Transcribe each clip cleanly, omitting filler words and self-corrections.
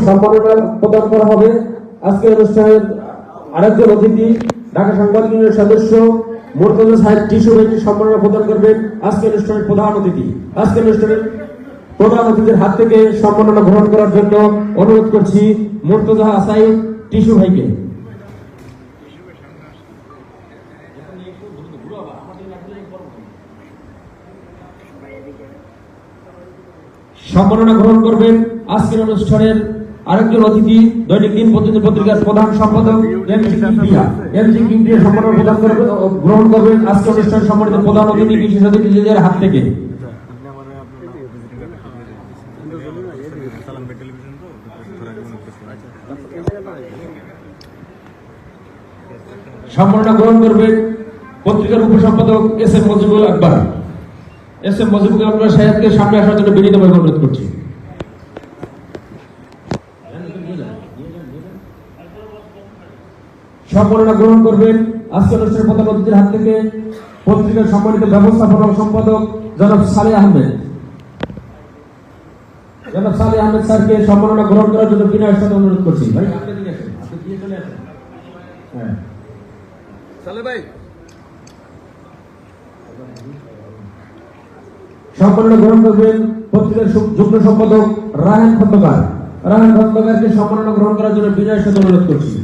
সম্মাননা প্রদান করা হবে। আজকের অনুষ্ঠানের আরেকজন অতিথি ঢাকা সাংবাদিক ইউনিয়নের সদস্য মুর্তজা সাহেব টিস্যু ভাইকে সম্মাননা প্রদান করবেন। আজকের অনুষ্ঠানের প্রধান অতিথি। আজকের অনুষ্ঠানের প্রধান অতিথির হাত থেকে সম্মাননা গ্রহণ করার জন্য অনুরোধ করছি মুর্তজা সাহেব টিস্যু ভাইকে। সম্মাননা গ্রহণ করবেন আজকের অনুষ্ঠানের আরেকজন অতিথি দৈনিক দিন প্রতিদিন পত্রিকার প্রধান সম্পাদক এমজি কিংপ্রিয়া সম্মাননা গ্রহণ করবেন আজকের অনুষ্ঠানের সম্মানিত প্রধান অতিথি বিশেষ অতিথিদের হাত থেকে। সম্মাননা গ্রহণ করবেন পত্রিকার উপসম্পাদক এস এম মজিবুল আকবর। এস এম মজিবুল আকবর সাহেবকে সামনে আসার জন্য বিনীতভাবে অনুরোধ করছি। সম্মাননা গ্রহণ করবেন আজকের অনুষ্ঠানের প্রধান অতিথির হাত থেকে পত্রিকার সম্মানিত ব্যবস্থাপনা সম্পাদক জনাব সালেহ আহমেদ। জনাব সালেহ আহমেদ স্যারকে সম্মাননা গ্রহণ করার জন্য বিনয়ের সাথে অনুরোধ করছি। ভাই আপনি দিকে আসেন, আপনি দিয়ে চলে আসেন। হ্যাঁ সালেহ ভাই। সম্মাননা গ্রহণ করবেন পত্রিকার যুগ্ম সম্পাদক রায়হান খন্দকার। রায়হান খন্দকারকে সম্মাননা গ্রহণ করার জন্য বিনয়ের সাথে অনুরোধ করছি।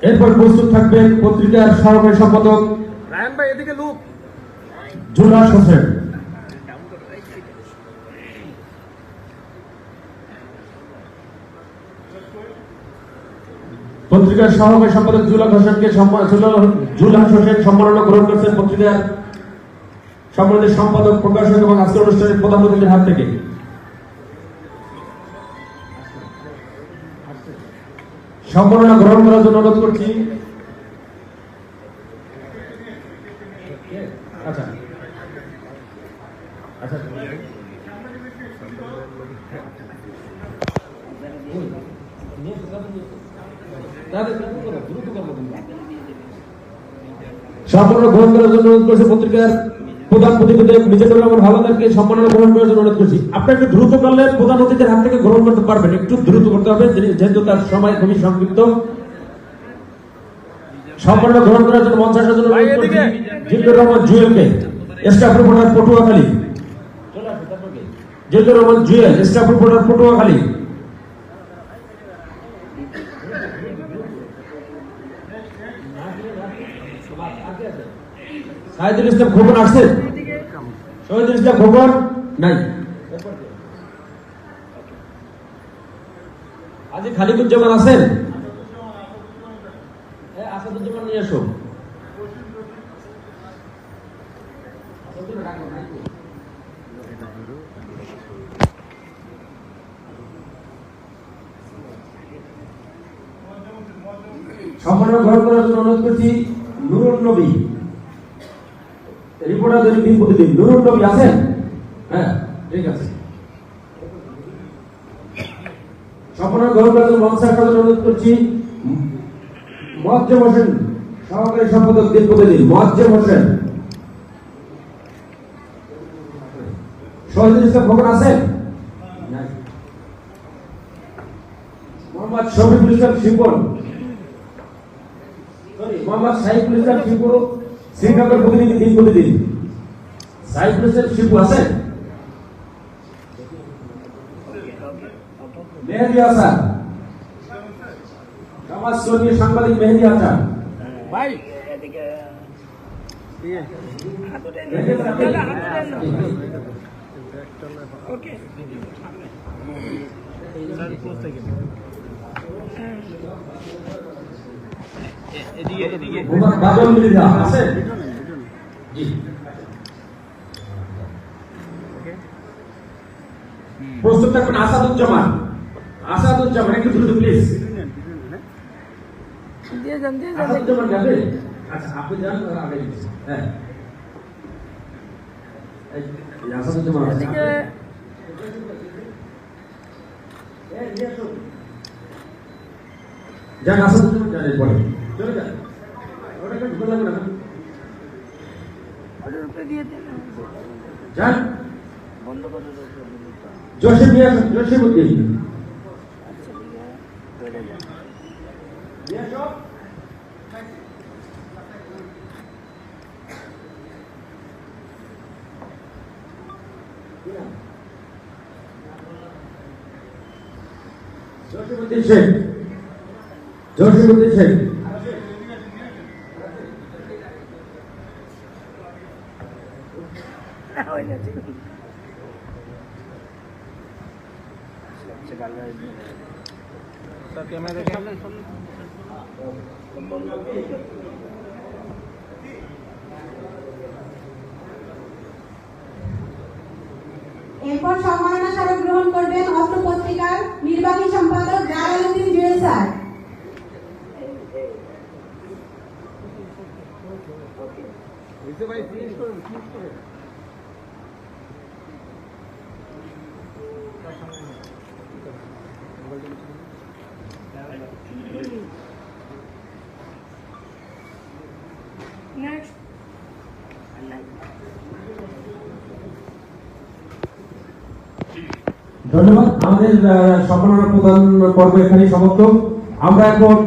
এরপর প্রস্তুত থাকবেন পত্রিকার সহকারী সম্পাদক রায়হান ভাই, এদিকে লোক জুলাস হোসেন। পত্রিকার সহকারী সম্পাদক জুলাস হোসেনকে জুলাস হোসেন সম্মাননা গ্রহণ করছেন পত্রিকার সম্মানিত সম্পাদক প্রকাশক এবং আজকের অনুষ্ঠানের প্রধান অতিথির হাত থেকে। সম্মাননা গ্রহণ করার জন্য অনুরোধ করছি আচ্ছা আচ্ছা সম্মাননা গ্রহণ করার জন্য অনুরোধ করছি পত্রিকার প্রধান প্রতিনিধি মিজানুর রহমান হাওলাদারকে সম্মাননা গ্রহণ করার জন্য অনুরোধ করছি। আপনারা একটু দ্রুত করলে প্রধান অতিথির হাত থেকে গ্রহণ করতে পারবেন, একটু দ্রুত করতে হবে যেহেতু তার সময় খুবই সংক্ষিপ্ত। সম্মাননা গ্রহণ করার জন্য মঞ্চ আসার জন্য অনুরোধ করছি জিল্লুর রহমান জুয়েলকে, staff reporter Patuakhali. Zillur Rahman Jewel, staff reporter Patuakhali. Saidul Islam Khokon আসছেন? শহীদুল ইসলাম খোকন নাই। আজি খালিকুজ্জামান আছেন? আসাদুজ্জামান নিয়ে এসো। সম্মাননা গ্রহণ করার জন্য অনুরোধ করছি নুরুল নবী, রিপোর্টার দৈনিক দিন প্রতিদিন। নুরুল নবী আছেন? হ্যাঁ ঠিক আছে। সম্মাননা গ্রহণ করার জন্য মঞ্চে আসার জন্য অনুরোধ করছি মুয়াজ্জেম হোসেন, সহকারী সম্পাদক দিন প্রতিদিন। মুয়াজ্জেম হোসেন। শহীদুল ইসলাম খোকন আছেন? মোহাম্মদ শফিকুল ইসলাম শিপন, মোহাম্মদ সাইফুল ইসলাম শিপু, শ্রীনগর প্রতিনিধি দিন প্রতিদিন। সাইফুল ইসলাম শিপু আছেন? মেহেদি হাসান, সমাজকর্মী সাংবাদিক মেহেদি হাসান ভাই। প্রস্তুত থাকবেন আসাদুজ্জামান। আসাদুজ্জামান একটু দ্রুত প্লিজ। আসাদুজ্জামান যাবে? আচ্ছা আপনি যান, আগে হ্যাঁ আসাদুজ্জামান যান। আসাদুজ্জামান যান, পরে চলে যান। যান জসিমউদ্দিন শেখ জসিমউদ্দিন শেখ এরপর সম্মাননা স্মারক গ্রহণ করবেন অত্র পত্রিকার নির্বাহী সম্পাদক জালালউদ্দিন জুয়েল স্যার। ধন্যবাদ। আমাদের সম্মাননা প্রদান পর্ব এখানেই সমাপ্ত। আমরা এখন